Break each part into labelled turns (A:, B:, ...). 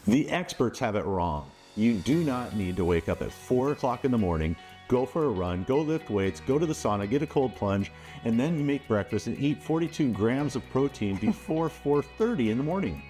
A: The experts have it wrong. You do not need to wake up at 4 o'clock in the morning, go for a run, go lift weights, go to the sauna, get a cold plunge, and then you make breakfast and eat 42 grams of protein before 4:30 in the morning.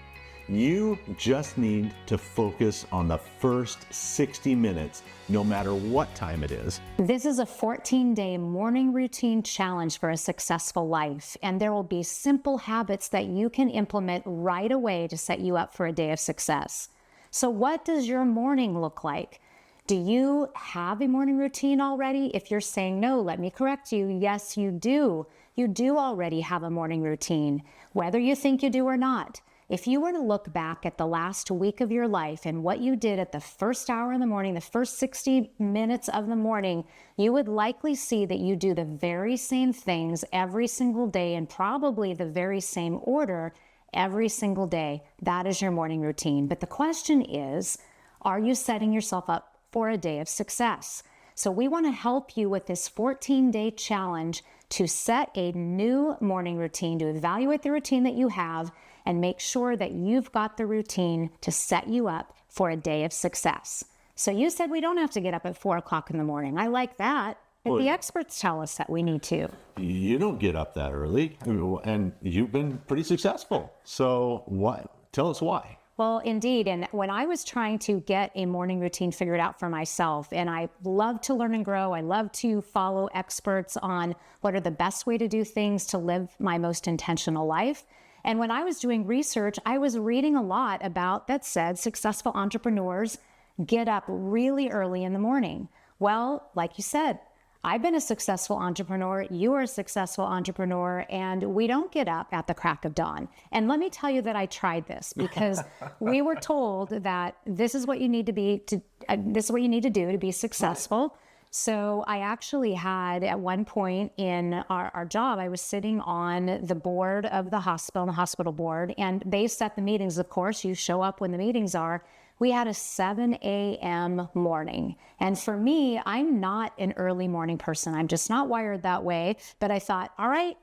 A: You just need to focus on the first 60 minutes, no matter what time it is.
B: This is a 14-day morning routine challenge for a successful life, and there will be simple habits that you can implement right away to set you up for a day of success. So what does your morning look like? Do you have a morning routine already? If you're saying no, let me correct you. Yes, you do. You do already have a morning routine, whether you think you do or not. If you were to look back at the last week of your life and what you did at the first hour in the morning, the first 60 minutes of the morning, you would likely see that you do the very same things every single day and probably the very same order every single day. That is your morning routine. But the question is, are you setting yourself up for a day of success? So we want to help you with this 14-day challenge to set a new morning routine, to evaluate the routine that you have and make sure that you've got the routine to set you up for a day of success. So you said we don't have to get up at 4 o'clock in the morning. I like that. But the experts tell us that we need to.
A: You don't get up that early, and you've been pretty successful. So what? Tell us why.
B: Well, indeed. And when I was trying to get a morning routine figured out for myself, and I love to learn and grow, I love to follow experts on what are the best way to do things to live my most intentional life. And when I was doing research, I was reading a lot about that said successful entrepreneurs get up really early in the morning. Well, like you said, I've been a successful entrepreneur, you are a successful entrepreneur, and we don't get up at the crack of dawn. And let me tell you that I tried this because we were told that this is what you need to this is what you need to do to be successful. So I actually had at one point in our job, I was sitting on the board of the hospital board, and they set the meetings. Of course, you show up when the meetings are. We had a 7 a.m. morning. And for me, I'm not an early morning person. I'm just not wired that way. But I thought, all right,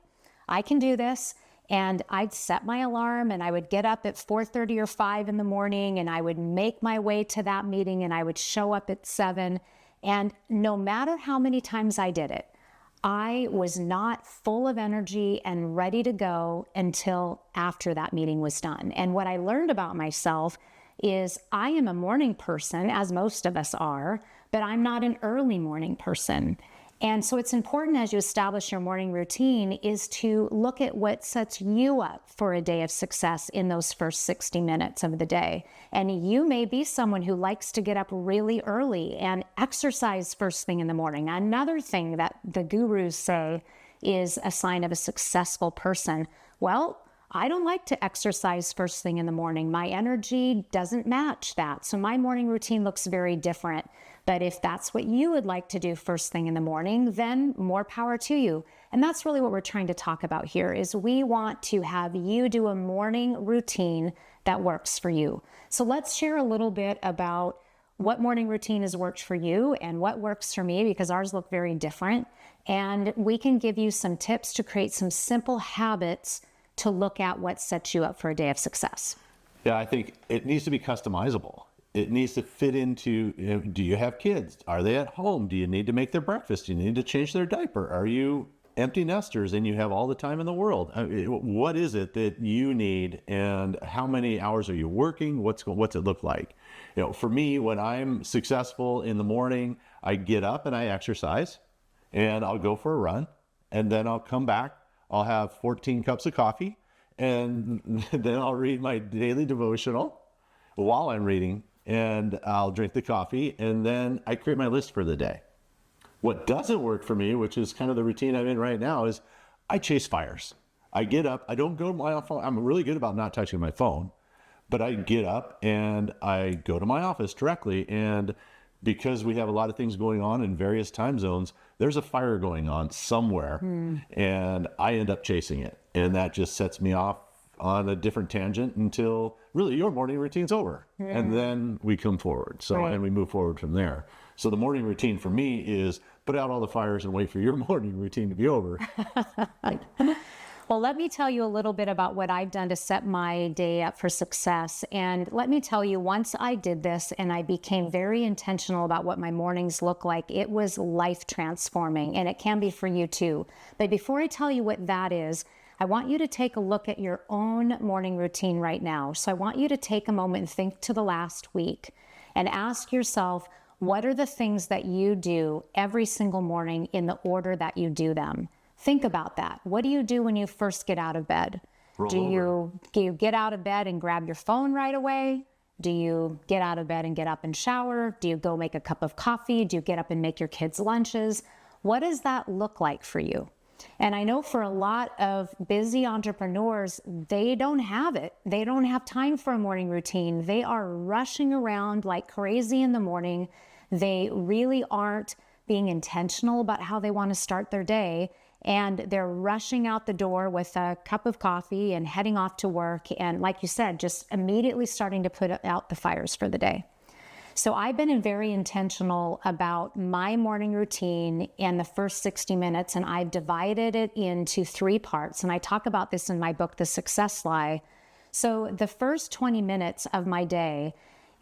B: I can do this. And I'd set my alarm and I would get up at 4:30 or 5 in the morning and I would make my way to that meeting and I would show up at 7. And no matter how many times I did it, I was not full of energy and ready to go until after that meeting was done. And what I learned about myself is I am a morning person, as most of us are, but I'm not an early morning person. And so it's important as you establish your morning routine is to look at what sets you up for a day of success in those first 60 minutes of the day. And you may be someone who likes to get up really early and exercise first thing in the morning. Another thing that the gurus say is a sign of a successful person. Well, I don't like to exercise first thing in the morning. My energy doesn't match that. So my morning routine looks very different. But if that's what you would like to do first thing in the morning, then more power to you. And that's really what we're trying to talk about here is we want to have you do a morning routine that works for you. So let's share a little bit about what morning routine has worked for you and what works for me, because ours look very different. And we can give you some tips to create some simple habits to look at what sets you up for a day of success.
A: Yeah, I think it needs to be customizable. It needs to fit into, do you have kids? Are they at home? Do you need to make their breakfast? Do you need to change their diaper? Are you empty nesters and you have all the time in the world? What is it that you need and how many hours are you working? What's it look like? For me, when I'm successful in the morning, I get up and I exercise and I'll go for a run and then I'll come back. I'll have 14 cups of coffee and then I'll read my daily devotional while I'm reading and I'll drink the coffee and then I create my list for the day. What doesn't work for me, which is kind of the routine I'm in right now, is I chase fires. I get up, I don't go to my phone. I'm really good about not touching my phone, but I get up and I go to my office directly. And because we have a lot of things going on in various time zones, there's a fire going on somewhere and I end up chasing it. And that just sets me off on a different tangent until really your morning routine's over. And then we come forward. And we move forward from there. So the morning routine for me is put out all the fires and wait for your morning routine to be over.
B: Well, let me tell you a little bit about what I've done to set my day up for success. And let me tell you, once I did this and I became very intentional about what my mornings look like, it was life transforming, and it can be for you too. But before I tell you what that is, I want you to take a look at your own morning routine right now. So I want you to take a moment and think to the last week and ask yourself, what are the things that you do every single morning in the order that you do them? Think about that. What do you do when you first get out of bed? Do you get out of bed and grab your phone right away? Do you get out of bed and get up and shower? Do you go make a cup of coffee? Do you get up and make your kids' lunches? What does that look like for you? And I know for a lot of busy entrepreneurs, they don't have it. They don't have time for a morning routine. They are rushing around like crazy in the morning. They really aren't being intentional about how they want to start their day. And they're rushing out the door with a cup of coffee and heading off to work. And like you said, just immediately starting to put out the fires for the day. So I've been very intentional about my morning routine and the first 60 minutes, and I've divided it into 3 parts. And I talk about this in my book, The Success Lie. So the first 20 minutes of my day,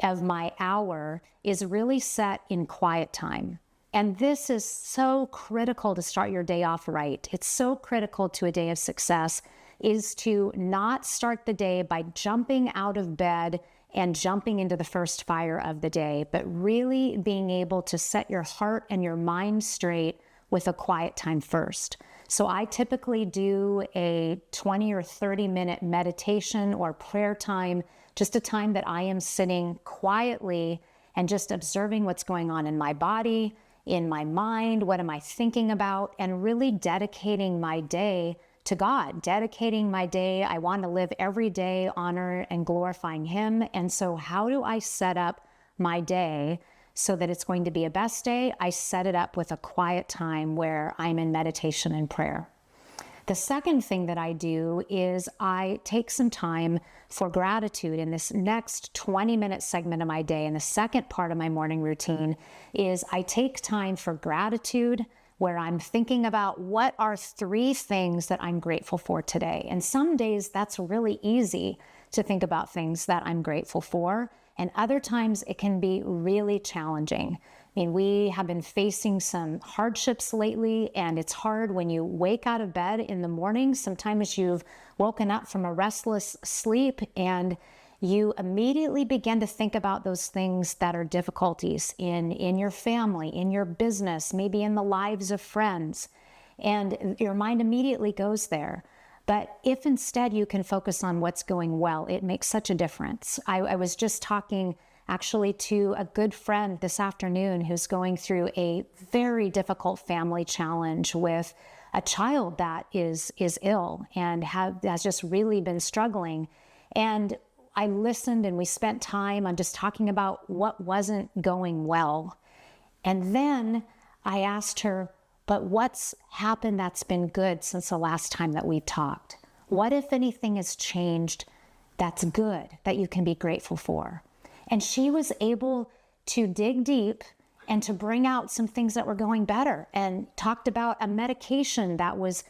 B: of my hour, is really set in quiet time. And this is so critical to start your day off right. It's so critical to a day of success, is to not start the day by jumping out of bed and jumping into the first fire of the day, but really being able to set your heart and your mind straight with a quiet time first. So I typically do a 20 or 30 minute meditation or prayer time, just a time that I am sitting quietly and just observing what's going on in my body, in my mind, what am I thinking about, and really dedicating my day to God, dedicating my day. I want to live every day honor and glorifying Him. And so how do I set up my day so that it's going to be a best day? I set it up with a quiet time where I'm in meditation and prayer. The second thing that I do is I take some time for gratitude in this next 20-minute segment of my day. And the second part of my morning routine is I take time for gratitude, where I'm thinking about what are 3 things that I'm grateful for today. And some days that's really easy to think about things that I'm grateful for. And other times it can be really challenging. I mean, we have been facing some hardships lately, and it's hard when you wake out of bed in the morning. Sometimes you've woken up from a restless sleep and you immediately begin to think about those things that are difficulties in your family, in your business, maybe in the lives of friends, and your mind immediately goes there. But if instead you can focus on what's going well, it makes such a difference. I was just talking actually to a good friend this afternoon who's going through a very difficult family challenge with a child that is ill and has just really been struggling. And I listened and we spent time on just talking about what wasn't going well. And then I asked her, but what's happened that's been good since the last time that we've talked? What, if anything, has changed that's good that you can be grateful for? And she was able to dig deep and to bring out some things that were going better, and talked about a medication that was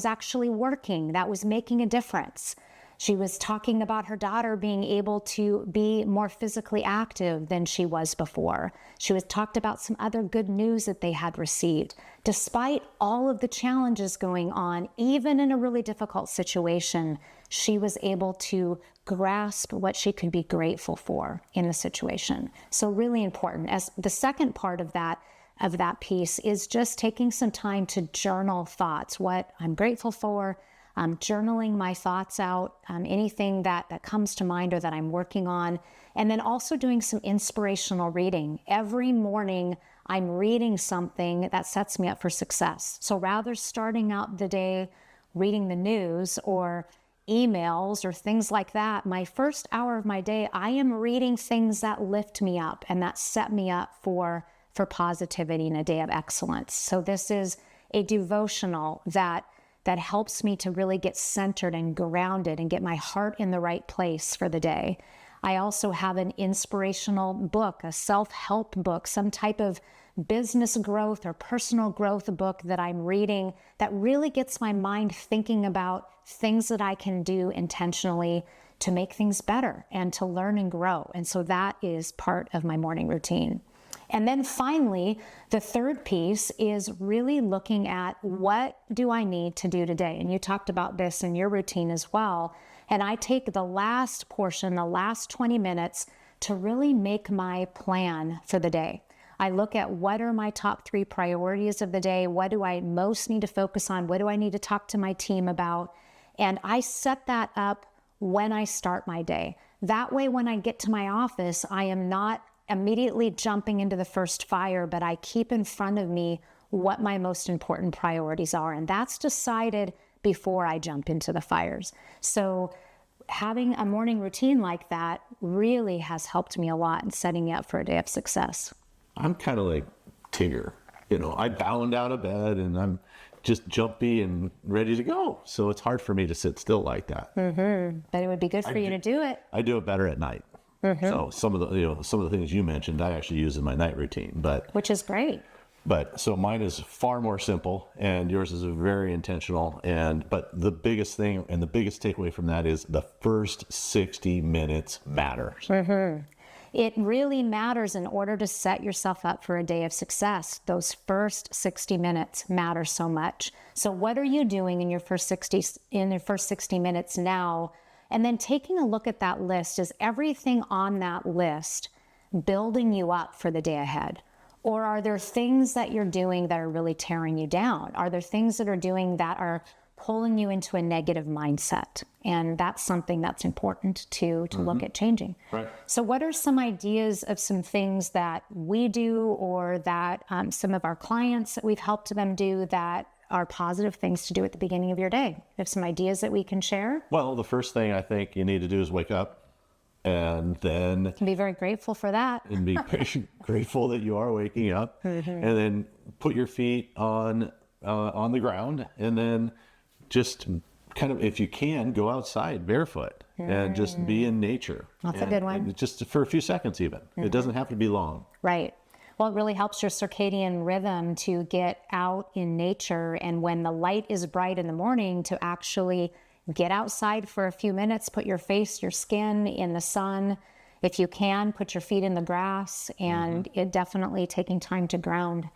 B: actually working, that was making a difference. She was talking about her daughter being able to be more physically active than she was before. She was talked about some other good news that they had received. Despite all of the challenges going on, even in a really difficult situation, she was able to grasp what she could be grateful for in the situation. So really important. As the second part of that piece is just taking some time to journal thoughts, what I'm grateful for, journaling my thoughts out, anything that comes to mind or that I'm working on, and then also doing some inspirational reading. Every morning, I'm reading something that sets me up for success. So rather starting out the day reading the news or emails or things like that, my first hour of my day, I am reading things that lift me up and that set me up for positivity in a day of excellence. So this is a devotional that helps me to really get centered and grounded and get my heart in the right place for the day. I also have an inspirational book, a self-help book, some type of business growth or personal growth book that I'm reading that really gets my mind thinking about things that I can do intentionally to make things better and to learn and grow. And so that is part of my morning routine. And then finally, the third piece is really looking at what do I need to do today? And you talked about this in your routine as well. And I take the last portion, the last 20 minutes to really make my plan for the day. I look at what are my top 3 priorities of the day? What do I most need to focus on? What do I need to talk to my team about? And I set that up when I start my day. That way, when I get to my office, I am not immediately jumping into the first fire, but I keep in front of me what my most important priorities are. And that's decided before I jump into the fires. So having a morning routine like that really has helped me a lot in setting me up for a day of success.
A: I'm kind of like Tigger. I bound out of bed and I'm just jumpy and ready to go. So it's hard for me to sit still like that.
B: But it would be good for you to do it.
A: I do it better at night. So some of the things you mentioned, I actually use in my night routine,
B: Which is great.
A: But so mine is far more simple and yours is very intentional. But the biggest thing and the biggest takeaway from that is the first 60 minutes matters.
B: It really matters in order to set yourself up for a day of success. Those first 60 minutes matter so much. So what are you doing in your first 60 minutes now? And then taking a look at that list, is everything on that list building you up for the day ahead? Or are there things that you're doing that are really tearing you down? Are there things that are doing that are pulling you into a negative mindset? And that's something that's important to look at changing.
A: Right.
B: So what are some ideas of some things that we do or that some of our clients that we've helped them do that are positive things to do at the beginning of your day? You have some ideas that we can share?
A: Well, the first thing I think you need to do is wake up and then...
B: Can be very grateful for that.
A: And be grateful that you are waking up. And then put your feet on the ground and then just kind of, if you can, go outside barefoot and just be in nature.
B: That's a good one.
A: And just for a few seconds even. It doesn't have to be long.
B: Right. Well, it really helps your circadian rhythm to get out in nature. And when the light is bright in the morning, to actually get outside for a few minutes, put your face, your skin in the sun. If you can, put your feet in the grass, and it definitely taking time to ground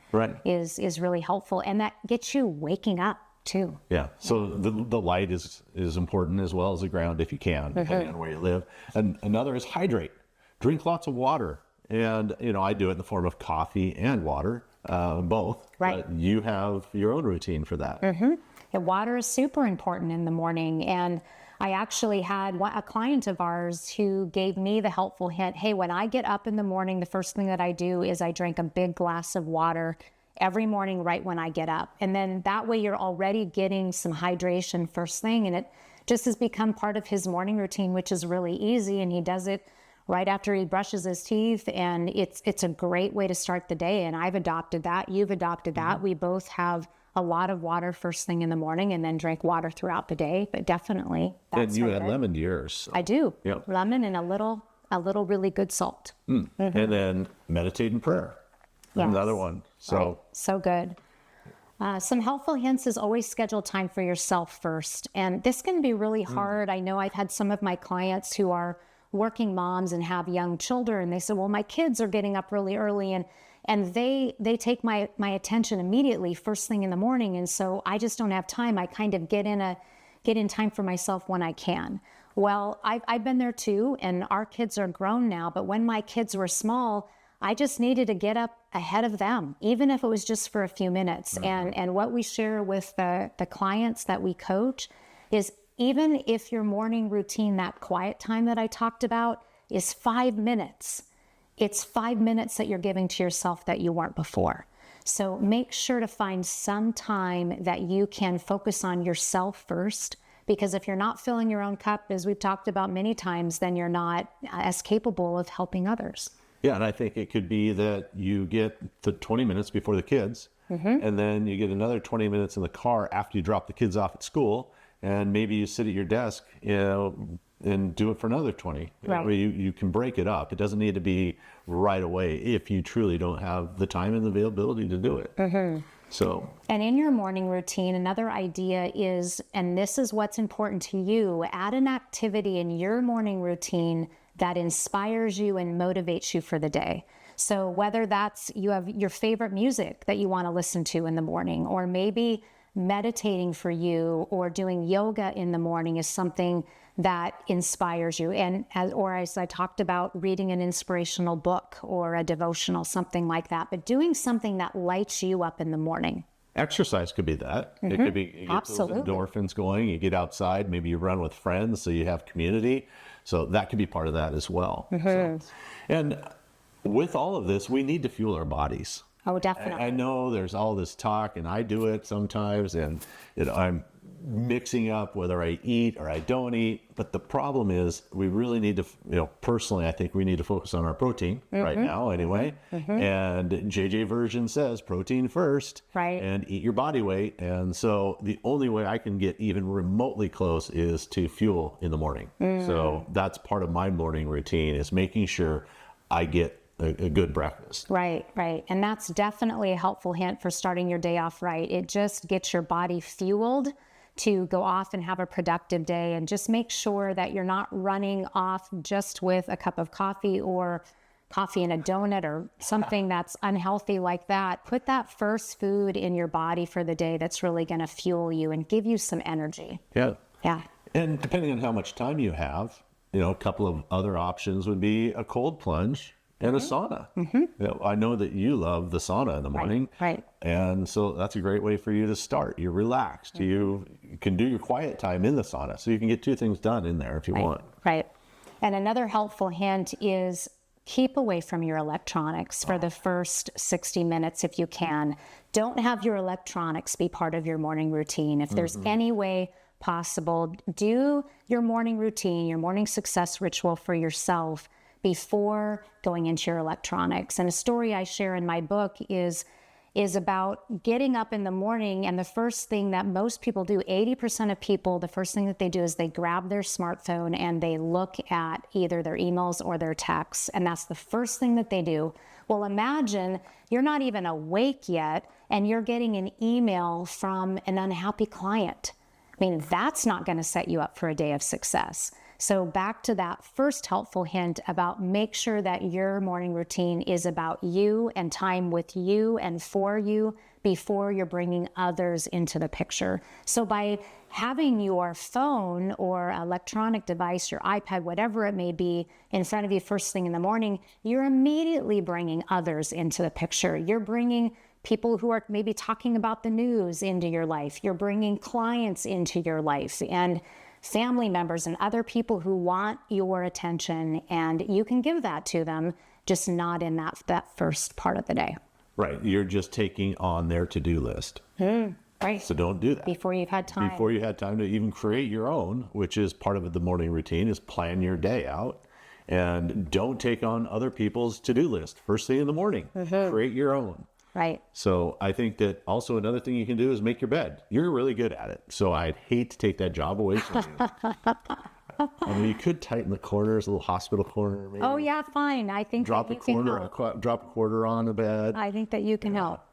B: is really helpful. And that gets you waking up too.
A: Yeah. So the light is important as well as the ground if you can, depending on where you live. And another is hydrate. Drink lots of water. And, I do it in the form of coffee and water, both.
B: Right.
A: But you have your own routine for that.
B: And water is super important in the morning. And I actually had a client of ours who gave me the helpful hint, hey, when I get up in the morning, the first thing that I do is I drink a big glass of water every morning right when I get up. And then that way you're already getting some hydration first thing. And it just has become part of his morning routine, which is really easy. And he does it right after he brushes his teeth. And it's a great way to start the day. And I've adopted that. You've adopted that. We both have a lot of water first thing in the morning and then drink water throughout the day. But definitely that's
A: And you add lemon to yours. So.
B: I do.
A: Yep.
B: Lemon and a little really good salt.
A: And then meditate and prayer.
B: Yes.
A: Another one. So
B: Right. So good. Some helpful hints is always schedule time for yourself first. And this can be really hard. I know I've had some of my clients who are working moms and have young children. And they say, well, my kids are getting up really early and they take my attention immediately first thing in the morning. And so I just don't have time. I kind of get in time for myself when I can. Well, I've been there too. And our kids are grown now. But when my kids were small, I just needed to get up ahead of them, even if it was just for a few minutes. And what we share with the clients that we coach is even if your morning routine, that quiet time that I talked about, is 5 minutes, it's 5 minutes that you're giving to yourself that you weren't before. So make sure to find some time that you can focus on yourself first, because if you're not filling your own cup, as we've talked about many times, then you're not as capable of helping others.
A: Yeah, and I think it could be that you get the 20 minutes before the kids, and then you get another 20 minutes in the car after you drop the kids off at school, and maybe you sit at your desk, and do it for another 20.
B: Right.
A: You can break it up. It doesn't need to be right away if you truly don't have the time and the availability to do it. So,
B: and in your morning routine, another idea is, and this is what's important to you, add an activity in your morning routine that inspires you and motivates you for the day. So whether that's you have your favorite music that you want to listen to in the morning, or maybe meditating for you or doing yoga in the morning is something that inspires you. And as I talked about, reading an inspirational book or a devotional, something like that, but doing something that lights you up in the morning.
A: exercise could be that. It could be, you get those
B: Absolutely.
A: endorphins going, you get outside, maybe you run with friends, so you have community. So that could be part of that as well. So, and with all of this, we need to fuel our bodies.
B: Oh, definitely.
A: I know there's all this talk, and I do it sometimes, and I'm mixing up whether I eat or I don't eat. But the problem is we really need to, personally, I think we need to focus on our protein right now anyway. And JJ version says protein first,
B: Right.
A: and eat your body weight. And so the only way I can get even remotely close is to fuel in the morning. So that's part of my morning routine, is making sure I get a good breakfast.
B: Right. And that's definitely a helpful hint for starting your day off right. It just gets your body fueled to go off and have a productive day, and just make sure that you're not running off just with a cup of coffee or coffee and a donut or something that's unhealthy like that. Put that first food in your body for the day that's really going to fuel you and give you some energy.
A: Yeah.
B: Yeah.
A: And depending on how much time you have, a couple of other options would be a cold plunge and a sauna. I know that you love the sauna in the morning.
B: Right.
A: And so that's a great way for you to start. You're relaxed. You can do your quiet time in the sauna. So you can get two things done in there if you want.
B: Right. And another helpful hint is keep away from your electronics for the first 60 minutes if you can. Don't have your electronics be part of your morning routine. If there's any way possible, do your morning routine, your morning success ritual for yourself before going into your electronics. And a story I share in my book is about getting up in the morning, and the first thing that most people do, 80% of people, the first thing that they do is they grab their smartphone and they look at either their emails or their texts, and that's the first thing that they do. Well, imagine you're not even awake yet and you're getting an email from an unhappy client. I mean, that's not going to set you up for a day of success. So back to that first helpful hint about make sure that your morning routine is about you and time with you and for you before you're bringing others into the picture. So by having your phone or electronic device, your iPad, whatever it may be, in front of you first thing in the morning, you're immediately bringing others into the picture. You're bringing people who are maybe talking about the news into your life. You're bringing clients into your life, and family members and other people who want your attention, and you can give that to them, just not in that first part of the day.
A: Right. You're just taking on their to-do list.
B: Right.
A: So don't do that.
B: Before you've had time.
A: Before you had time to even create your own, which is part of the morning routine, is plan your day out. And don't take on other people's to-do list first thing in the morning. Create your own.
B: Right.
A: So I think that also another thing you can do is make your bed. You're really good at it. So I'd hate to take that job away from you. I mean, you could tighten the corners, a little hospital corner. Maybe.
B: Oh, yeah, fine. I think
A: Drop
B: that
A: a
B: you can
A: corner,
B: help.
A: drop a quarter on the bed.
B: I think that you can help.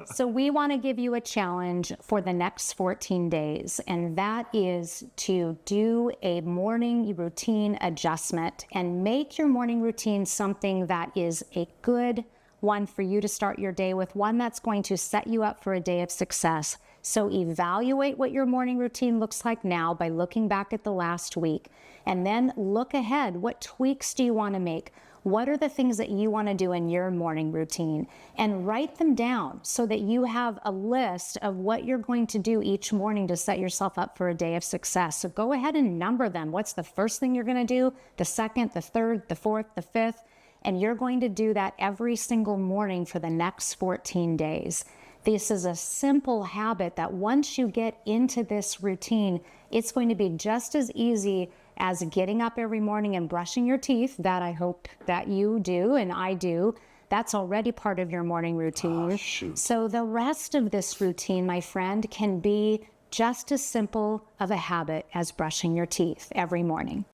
B: So we want to give you a challenge for the next 14 days, and that is to do a morning routine adjustment and make your morning routine something that is a good one for you to start your day with, one that's going to set you up for a day of success. So evaluate what your morning routine looks like now by looking back at the last week, and then look ahead. What tweaks do you want to make? What are the things that you want to do in your morning routine? And write them down so that you have a list of what you're going to do each morning to set yourself up for a day of success. So go ahead and number them. What's the first thing you're going to do? The second, the third, the fourth, the fifth? And you're going to do that every single morning for the next 14 days. This is a simple habit that once you get into this routine, it's going to be just as easy as getting up every morning and brushing your teeth. That I hope that you do and I do. That's already part of your morning routine.
A: Oh, shoot.
B: So the rest of this routine, my friend, can be just as simple of a habit as brushing your teeth every morning.